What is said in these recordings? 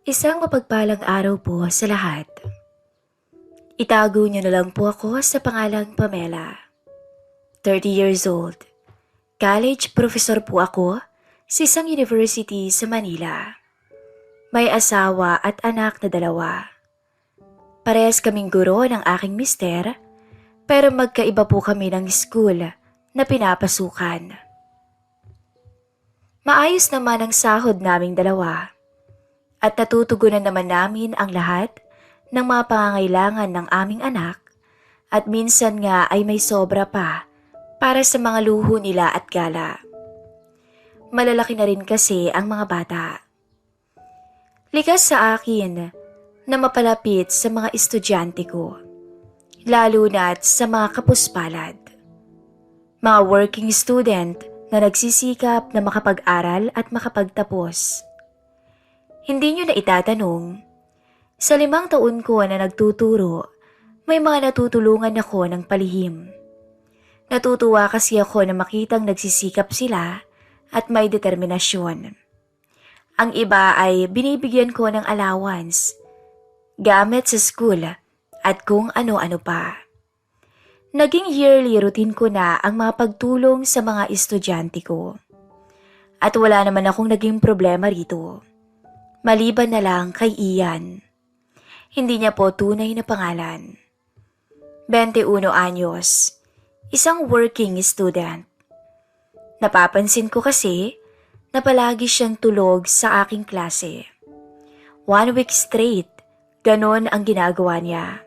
Isang mapagpalang araw po sa lahat. Itago niyo na lang po ako sa pangalang Pamela. 30 years old. College professor po ako sa isang university sa Manila. May asawa at anak na 2. Parehas kaming guro ng aking mister, pero magkaiba po kami ng school na pinapasukan. Maayos naman ang sahod naming 2. At natutugunan naman namin ang lahat ng mga pangangailangan ng aming anak at minsan nga ay may sobra pa para sa mga luho nila at gala. Malalaki na rin kasi ang mga bata. Likas sa akin na mapalapit sa mga estudyante ko, lalo na't sa mga kapuspalad. Mga working student na nagsisikap na makapag-aral at makapagtapos. Hindi nyo na itatanong, sa 5 taon ko na nagtuturo, may mga natutulungan ako ng palihim. Natutuwa kasi ako na makitang nagsisikap sila at may determinasyon. Ang iba ay binibigyan ko ng allowance, gamit sa school at kung ano-ano pa. Naging yearly routine ko na ang mga pagtulong sa mga estudyante ko. At wala naman akong naging problema rito. Maliban na lang kay Ian. Hindi niya po tunay na pangalan. 21 anyos, isang working student. Napapansin ko kasi na palagi siyang tulog sa aking klase. 1 week straight, ganon ang ginagawa niya.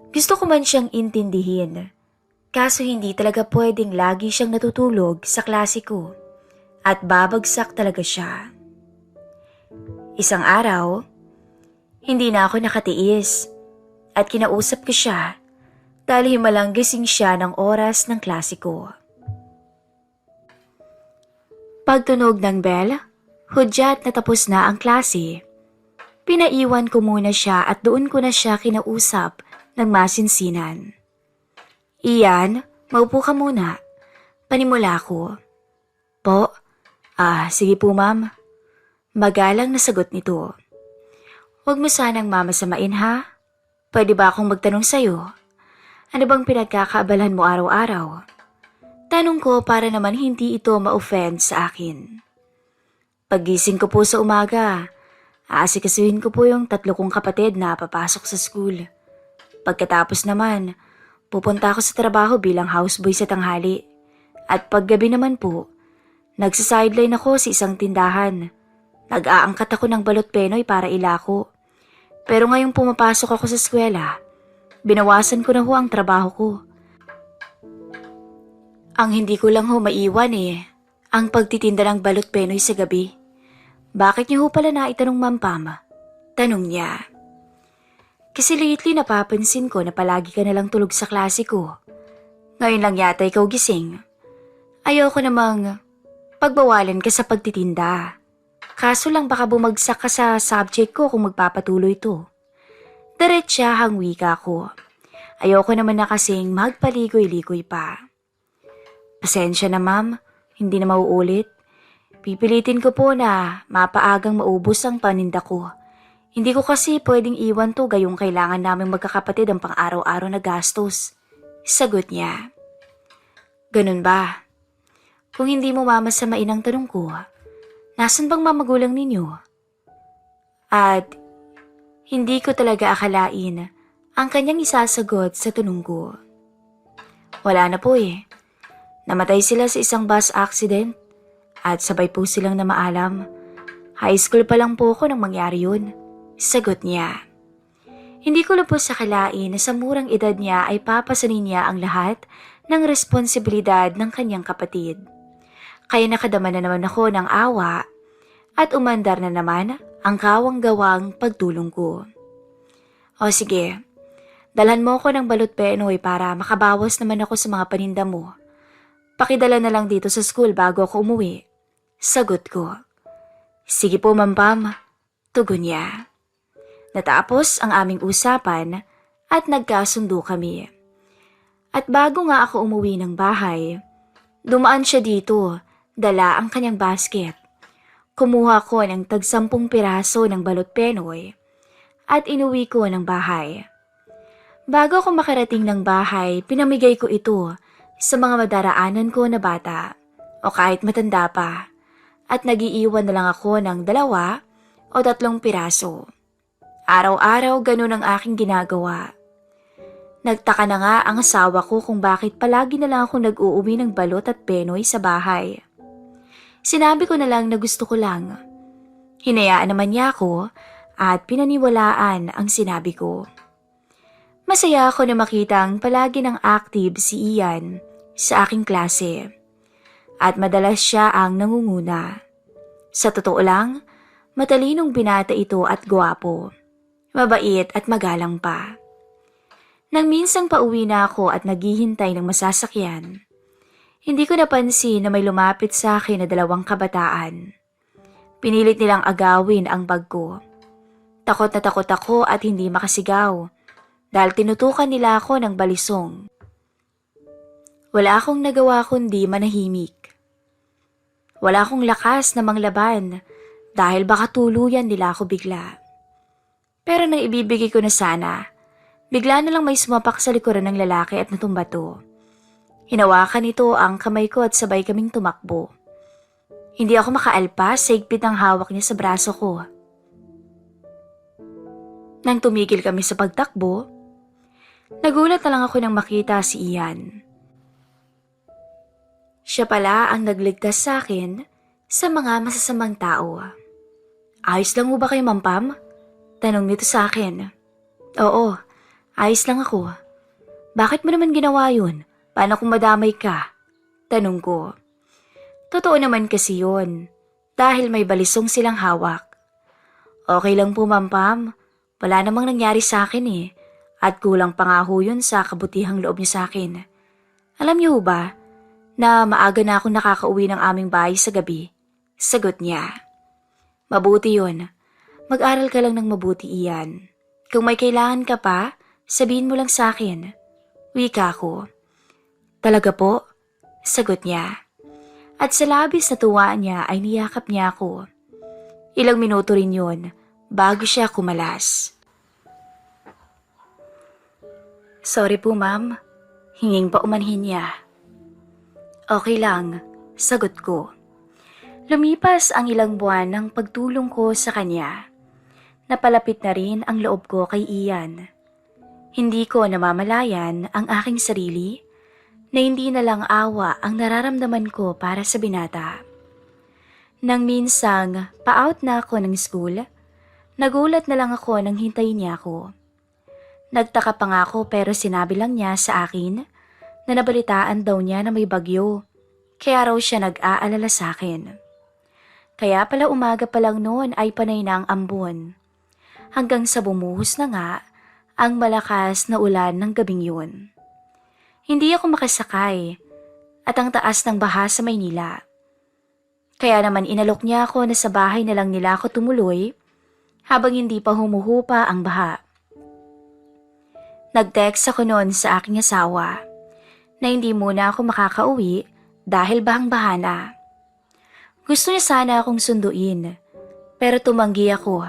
Gusto ko man siyang intindihin, kaso hindi talaga pwedeng lagi siyang natutulog sa klase ko at babagsak talaga siya. Isang araw, hindi na ako nakatiis at kinausap ko siya dahil himalang gising siya ng oras ng klase ko. Pagtunog ng bell, hudyat na tapos na ang klase. Pinaiwan ko muna siya at doon ko na siya kinausap ng masinsinan. Ian, maupo ka muna. Panimula ko. Po? Sige po ma'am. Magalang na sagot nito. Huwag mo sanang mamasamain ha? Pwede ba akong magtanong sa'yo? Ano bang pinagkakaabalan mo araw-araw? Tanong ko para naman hindi ito ma-offend sa akin. Paggising ko po sa umaga, aasikasuhin ko po yung 3 kong kapatid na papasok sa school. Pagkatapos naman, pupunta ako sa trabaho bilang houseboy sa tanghali. At paggabi naman po, nagsa-sideline ako sa isang tindahan. Nag-aangkat ako ng balot penoy para ilako. Pero ngayong pumapasok ako sa eskwela, binawasan ko na ho ang trabaho ko. Ang hindi ko lang ho maiwan ang pagtitinda ng balot penoy sa gabi. Bakit niyo ho pala naitanong Ma'am Pam? Tanong niya. Kasi lately napapansin ko na palagi ka nalang tulog sa klase ko. Ngayon lang yata ikaw gising. Ayoko namang pagbawalan ka sa pagtitinda. Kaso lang baka bumagsak ka sa subject ko kung magpapatuloy to. Diretsahang wika ko. Ayoko naman na kasing magpaligoy-ligoy pa. Pasensya na ma'am, hindi na mauulit. Pipilitin ko po na mapaagang maubos ang paninda ko. Hindi ko kasi pwedeng iwan to gayong kailangan naming magkakapatid ang pang-araw-araw na gastos. Sagot niya. Ganun ba? Kung hindi mo mamasamain ang tanong ko, nasan bang mamagulang ninyo? At hindi ko talaga akalain ang kanyang isasagot sa tanong ko. Wala na po Namatay sila sa isang bus accident at sabay po silang namaalam. High school pa lang po ako nang mangyari yun. Sagot niya. Hindi ko lubos sa kalain na sa murang edad niya ay papasanin niya ang lahat ng responsibilidad ng kanyang kapatid. Kaya nakadama na naman ako ng awa at umandar na naman ang kawang-gawang pagtulong ko. O sige, dalhan mo ako ng balot penoy para makabawas naman ako sa mga paninda mo. Pakidala na lang dito sa school bago ako umuwi. Sagot ko. Sige po Ma'am Pam, tugon niya. Natapos ang aming usapan at nagkasundo kami. At bago nga ako umuwi ng bahay, dumaan siya dito, dala ang kanyang basket. Kumuha ko ng tag-10 piraso ng balot Penoy at inuwi ko ng bahay. Bago ako makarating ng bahay, pinamigay ko ito sa mga madaraanan ko na bata o kahit matanda pa at nagiiwan na lang ako ng 2 o 3 piraso. Araw-araw ganun ang aking ginagawa. Nagtaka na nga ang asawa ko kung bakit palagi na lang ako nag-uuwi ng balot at Penoy sa bahay. Sinabi ko na lang na gusto ko lang. Hinayaan naman niya ako at pinaniwalaan ang sinabi ko. Masaya ako na makitang palagi ng active si Ian sa aking klase at madalas siya ang nangunguna. Sa totoo lang, matalinong binata ito at gwapo, mabait at magalang pa. Nang minsang pauwi na ako at naghihintay ng masasakyan, hindi ko napansin na may lumapit sa akin na 2 kabataan. Pinilit nilang agawin ang bag ko. Takot na takot ako at hindi makasigaw dahil tinutukan nila ako ng balisong. Wala akong nagawa kundi manahimik. Wala akong lakas na manglaban dahil baka tuluyan nila ako bigla. Pero nang ibibigay ko na sana, bigla na lang may sumapak sa likuran ng lalaki at natumba to. Hinawakan nito ang kamay ko at sabay kaming tumakbo. Hindi ako makaalpas sa higpit ng hawak niya sa braso ko. Nang tumigil kami sa pagtakbo, nagulat na lang ako nang makita si Ian. Siya pala ang nagligtas sa akin sa mga masasamang tao. Ayos lang mo ba kayo, Ma'am Pam? Tanong nito sa akin. Oo, ayos lang ako. Bakit mo naman ginawa yun? Paano kung madamay ka? Tanong ko. Totoo naman kasi yun, dahil may balisong silang hawak. Okay lang po, Ma'am Pam. Wala namang nangyari sa akin at kulang pa nga ho yun sa kabutihang loob niyo sa akin. Alam niyo ba, na maaga na akong nakakauwi ng aming bahay sa gabi? Sagot niya. Mabuti yun. Mag-aral ka lang ng mabuti, Ian. Kung may kailangan ka pa, sabihin mo lang sa akin. Wika ko. Talaga po? Sagot niya. At sa labis na tuwa niya ay niyakap niya ako. Ilang minuto rin yun bago siya kumalas. Sorry po, ma'am. Hinging pa umanhin niya. Okay lang, sagot ko. Lumipas ang ilang buwan ng pagtulong ko sa kanya. Napalapit na rin ang loob ko kay Ian. Hindi ko namamalayan ang aking sarili na hindi na lang awa ang nararamdaman ko para sa binata. Nang minsang pa-out na ako ng school, nagulat na lang ako nang hintayin niya ako. Nagtaka pa nga ako pero sinabi lang niya sa akin na nabalitaan daw niya na may bagyo, kaya raw siya nag-aalala sa akin. Kaya pala umaga pa lang noon ay panay na ang ambon, hanggang sa bumuhos na nga ang malakas na ulan ng gabing yun. Hindi ako makasakay at ang taas ng baha sa Maynila. Kaya naman inalok niya ako na sa bahay na lang nila ako tumuloy habang hindi pa humuhupa ang baha. Nag-text ako noon sa aking asawa na hindi muna ako makakauwi dahil bahang-baha na. Gusto niya sana akong sunduin pero tumanggi ako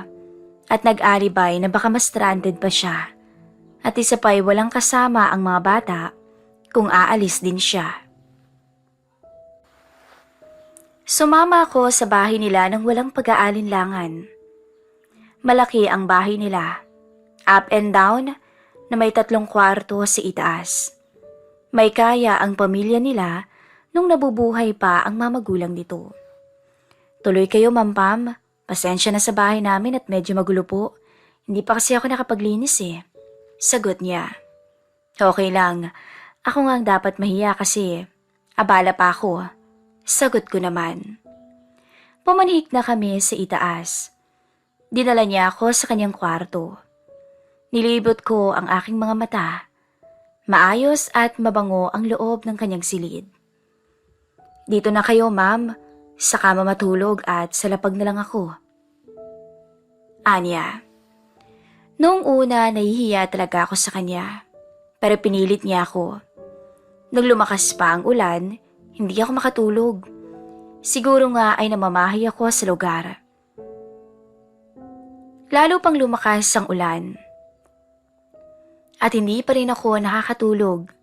at nag-alibay na baka mas stranded pa siya at isa pa'y walang kasama ang mga bata kung aalis din siya. Sumama ako sa bahay nila nang walang pag-aalinlangan. Malaki ang bahay nila, up and down na may 3 kwarto sa itaas. May kaya ang pamilya nila nung nabubuhay pa ang mamagulang nito. Tuloy kayo, Ma'am Pam. Pasensya na sa bahay namin at medyo magulo po. Hindi pa kasi ako nakapaglinis Sagot niya. Okay lang. Ako nga ang dapat mahiya kasi abala pa ako. Sagot ko naman. Pumanhik na kami sa itaas. Dinala niya ako sa kanyang kwarto. Nilibot ko ang aking mga mata. Maayos at mabango ang loob ng kanyang silid. Dito na kayo, ma'am. Sa kama matulog at sa lapag na lang ako. Anya. Noong una, nahihiya talaga ako sa kanya. Pero pinilit niya ako. Nang lumakas pa ang ulan, hindi ako makatulog. Siguro nga ay namamahay ako sa lugar. Lalo pang lumakas ang ulan. At hindi pa rin ako nakakatulog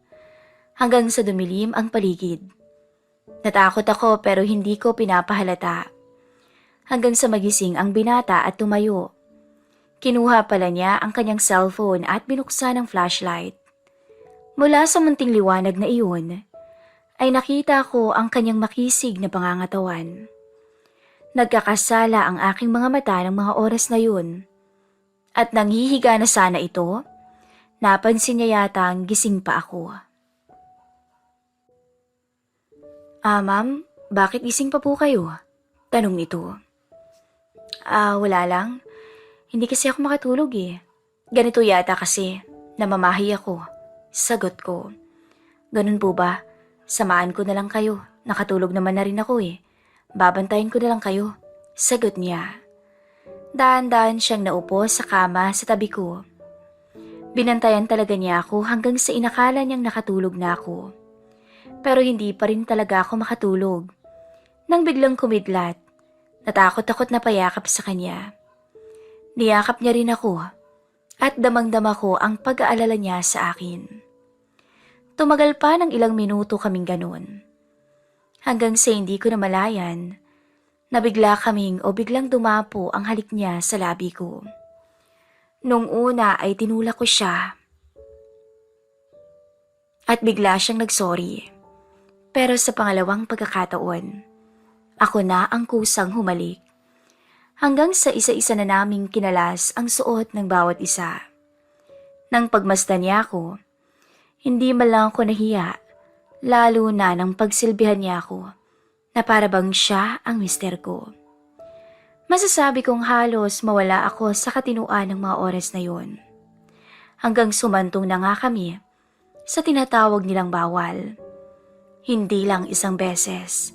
hanggang sa dumilim ang paligid. Natakot ako pero hindi ko pinapahalata. Hanggang sa magising ang binata at tumayo. Kinuha pala niya ang kanyang cellphone at binuksan ang flashlight. Mula sa munting liwanag na iyon, ay nakita ko ang kanyang makisig na pangangatawan. Nagkakasala ang aking mga mata ng mga oras na yun. At nanghihiga na sana ito, napansin niya yatang gising pa ako. Ma'am, bakit gising pa po kayo? Tanong nito. Wala lang. Hindi kasi ako makatulog eh. Ganito yata kasi, namamahi ako. Sagot ko. Ganun po ba? Samaan ko na lang kayo. Nakatulog naman na rin ako eh. Babantayan ko na lang kayo. Sagot niya. Daan-daan siyang naupo sa kama sa tabi ko. Binantayan talaga niya ako hanggang sa inakala niyang nakatulog na ako. Pero hindi pa rin talaga ako makatulog. Nang biglang kumidlat, natakot-takot na payakap sa kanya. Niyakap niya rin ako at damang-dama ko ang pag-aalala niya sa akin. Tumagal pa ng ilang minuto kaming ganun. Hanggang sa hindi ko namalayan, nabigla kaming o biglang dumapo ang halik niya sa labi ko. Nung una ay tinulak ko siya. At bigla siyang nagsorry. Pero sa pangalawang pagkakataon, ako na ang kusang humalik. Hanggang sa isa-isa na naming kinalas ang suot ng bawat isa. Nang pagmasdan niya ako, hindi man lang ako nahiya, lalo na nang pagsilbihan niya ako, na para bang siya ang mister ko. Masasabi kong halos mawala ako sa katinuan ng mga oras na yon. Hanggang sumantong na nga kami sa tinatawag nilang bawal. Hindi lang isang beses,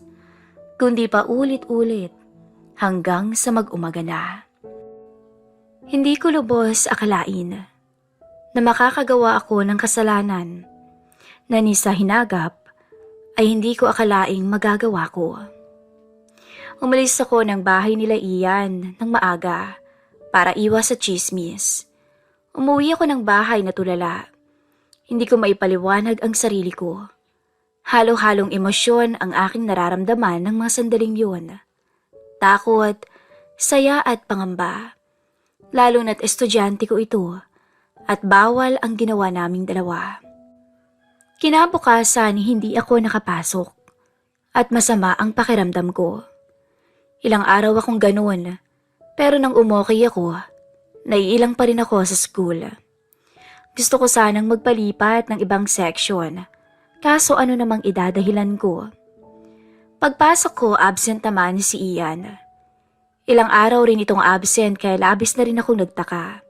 kundi pa ulit-ulit hanggang sa mag-umaga na. Hindi ko lubos akalain na makakagawa ako ng kasalanan na ni sa hinagap ay hindi ko akalaing magagawa ko. Umalis ako ng bahay nila Ian ng maaga para iwas sa tsismis. Umuwi ako ng bahay na tulala. Hindi ko maipaliwanag ang sarili ko. Halo-halong emosyon ang aking nararamdaman ng mga sandaling yun. Takot, saya at pangamba. Lalo na't estudyante ko ito at bawal ang ginawa naming dalawa. Kinabukasan hindi ako nakapasok at masama ang pakiramdam ko. Ilang araw akong ganun, pero nang umokay ako, naiilang pa rin ako sa school. Gusto ko sanang magpalipat ng ibang section, kaso ano namang idadahilan ko. Pagpasok ko, absent naman si Ian. Ilang araw rin itong absent kaya labis na rin akong nagtaka.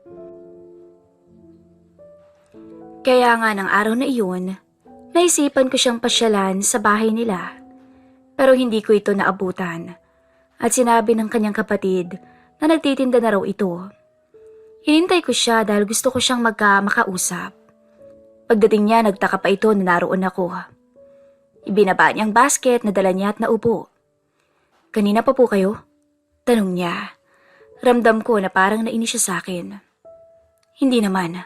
Kaya nga ng araw na iyon, naisipan ko siyang pasyalan sa bahay nila. Pero hindi ko ito naabutan at sinabi ng kanyang kapatid na nagtitinda na raw ito. Hinintay ko siya dahil gusto ko siyang makausap. Pagdating niya, nagtaka pa ito na naroon ako. Ibinaba niya ang basket na dala niya at naupo. Kanina pa po kayo? Tanong niya. Ramdam ko na parang nainis siya sa akin. Hindi naman.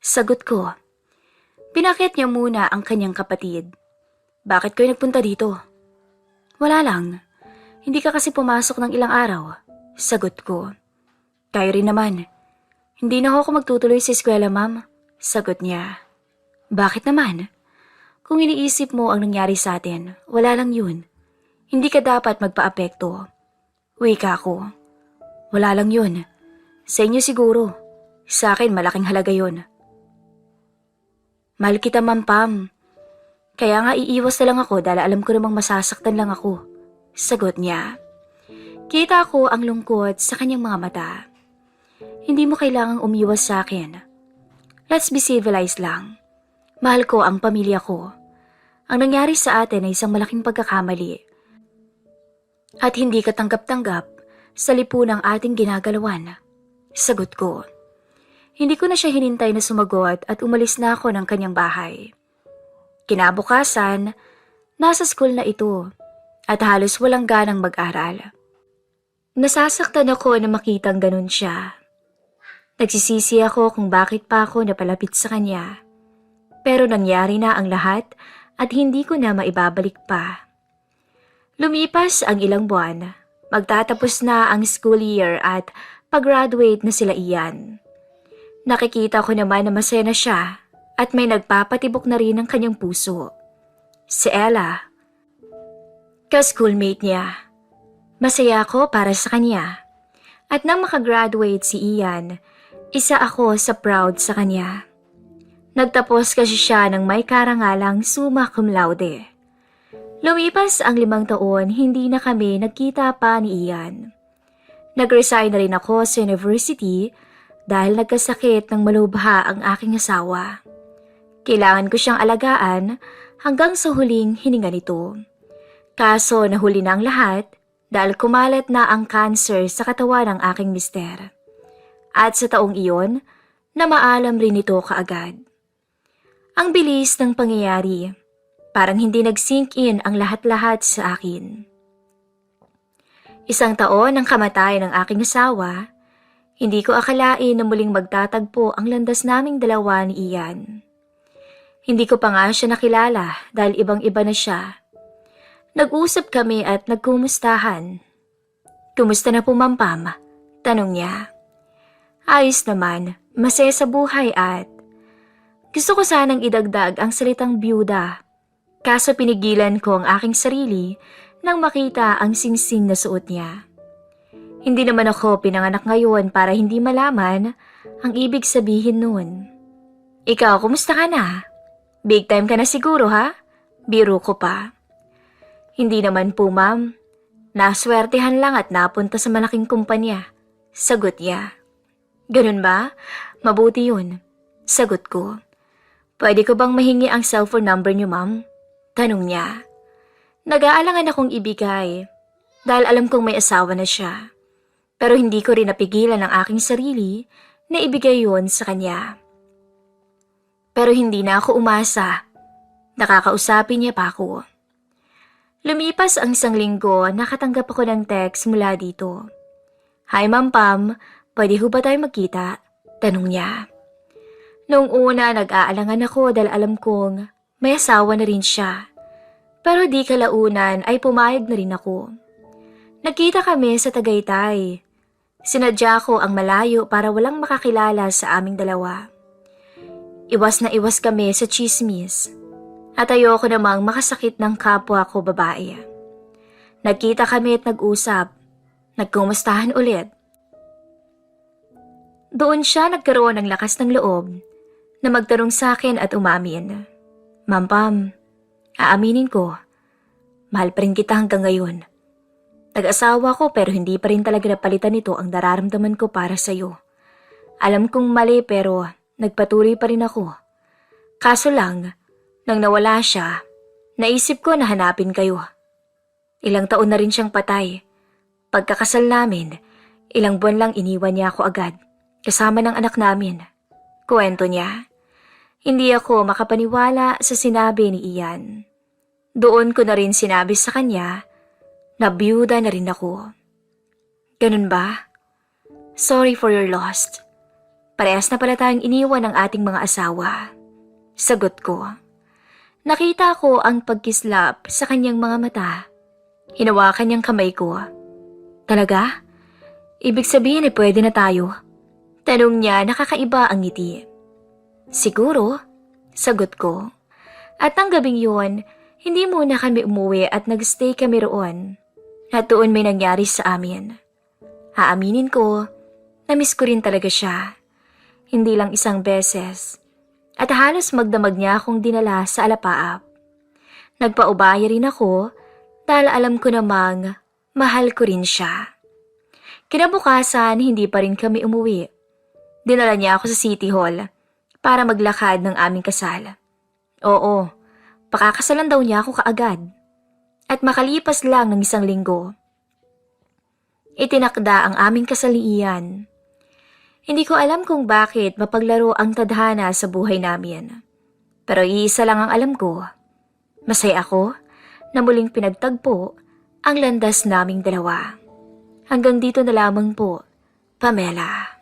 Sagot ko. Pinakit niya muna ang kanyang kapatid. Bakit kayo nagpunta dito? Wala lang. Hindi ka kasi pumasok ng ilang araw. Sagot ko. Kayo rin naman. Hindi na ako magtutuloy sa eskwela, ma'am. Sagot niya. Bakit naman? Kung iniisip mo ang nangyari sa atin, wala lang yun. Hindi ka dapat magpa-apekto. Wika ko. Wala lang yun. Sa inyo siguro. Sa akin malaking halaga yun. Mahal kita, Ma'am Pam. Kaya nga iiwas na lang ako dahil alam ko namang masasaktan lang ako. Sagot niya. Kita ko ang lungkot sa kanyang mga mata. Hindi mo kailangang umiwas sa akin. Let's be civilized lang. Mahal ko ang pamilya ko. Ang nangyari sa atin ay isang malaking pagkakamali. At hindi ka tanggap-tanggap sa lipunang ating ginagalawan. Sagot ko. Hindi ko na siya hinintay na sumagot at umalis na ako ng kanyang bahay. Kinabukasan, nasa school na ito at halos walang ganang mag-aral. Nasasaktan ako na makitang ganun siya. Nagsisisi ako kung bakit pa ako napalapit sa kanya. Pero nangyari na ang lahat at hindi ko na maibabalik pa. Lumipas ang ilang buwan. Magtatapos na ang school year at pag-graduate na sila Ian. Nakikita ko naman na masaya na siya at may nagpapatibok na rin ang kanyang puso. Si Ella. Ka-schoolmate niya. Masaya ako para sa kanya. At nang makagraduate si Ian, isa ako sa proud sa kanya. Nagtapos kasi siya ng may karangalang summa cum laude. Lumipas ang 5 taon, hindi na kami nagkita pa ni Ian. Nag-resign na rin ako sa university dahil nagkasakit ng malubha ang aking asawa. Kailangan ko siyang alagaan hanggang sa huling hininga nito. Kaso nahuli na ang lahat dahil kumalat na ang cancer sa katawan ng aking mister. At sa taong iyon, namaalam rin ito kaagad. Ang bilis ng pangyayari, parang hindi nag-sink in ang lahat-lahat sa akin. 1 taon ang kamatayan ng aking asawa, hindi ko akalain na muling magtatagpo ang landas naming dalawa ni Ian. Hindi ko pa nga siya nakilala dahil ibang-iba na siya. Nag-usap kami at nagkumustahan. Kumusta na po, Ma'am Pam? Tanong niya. Ayos naman, masaya sa buhay at gusto ko sanang idagdag ang salitang byuda. Kaso pinigilan ko ang aking sarili nang makita ang singsing na suot niya. Hindi naman ako pinanganak ngayon para hindi malaman ang ibig sabihin nun. Ikaw, kumusta ka na? Big time ka na siguro, ha? Biro ko pa. Hindi naman po, ma'am. Naswertehan lang at napunta sa malaking kumpanya. Sagot niya. Ganun ba? Mabuti yun. Sagot ko. Pwede ko bang mahingi ang cellphone number niyo, ma'am? Tanong niya. Nag-aalangan akong ibigay dahil alam kong may asawa na siya. Pero hindi ko rin napigilan ang aking sarili na ibigay yon sa kanya. Pero hindi na ako umasa. Nakakausapin niya pa ako. Lumipas ang 1 linggo, nakatanggap ako ng text mula dito. Hi Ma'am Pam, pwede ho ba tayo magkita? Tanong niya. Noong una nag-aalangan ako dahil alam kong may asawa na rin siya. Pero di kalaunan ay pumayag na rin ako. Nagkita kami sa Tagaytay. Sinadya ko ang malayo para walang makakilala sa aming dalawa. Iwas na iwas kami sa chismis. At ayoko namang makasakit ng kapwa ko babae. Nagkita kami at nag-usap. Nagkumustahan ulit. Doon siya nagkaroon ng lakas ng loob na magtanong sa akin at umamin. Ma'am Pam, aaminin ko, mahal pa rin kita hanggang ngayon. Nag-asawa ko pero hindi pa rin talaga napalitan nito ang nararamdaman ko para sa'yo. Alam kong mali pero nagpatuloy pa rin ako. Kaso lang, nang nawala siya, naisip ko na hanapin kayo. Ilang taon na rin siyang patay. Pagkakasal namin, ilang buwan lang iniwan niya ako agad, kasama ng anak namin. Kwento niya. Hindi ako makapaniwala sa sinabi ni Ian. Doon ko na rin sinabi sa kanya na biyuda na rin ako. Ganun ba? Sorry for your loss. Parehas na pala tayong iniwan ng ating mga asawa. Sagot ko. Nakita ko ang pagkislap sa kanyang mga mata. Hinawakan niyang kamay ko. Talaga? Ibig sabihin ay pwede na tayo? Tanong niya, nakakaiba ang ngiti. Siguro, sagot ko. At ang gabing yun, hindi muna kami umuwi at nagstay kami roon. At doon may nangyari sa amin. Aaminin ko, namiss ko rin talaga siya. Hindi lang 1 beses. At halos magdamag niya akong dinala sa alapaap. Nagpaubaya rin ako dahil alam ko namang mahal ko rin siya. Kinabukasan, hindi pa rin kami umuwi. Dinala niya ako sa City Hall para maglakad ng aming kasal. Oo, pakakasalan daw niya ako kaagad. At makalipas lang ng 1 linggo, itinakda ang aming kasal ni Ian. Hindi ko alam kung bakit mapaglaro ang tadhana sa buhay namin. Pero iisa lang ang alam ko. Masaya ako na muling pinagtagpo ang landas naming dalawa. Hanggang dito na lamang po, Pamela.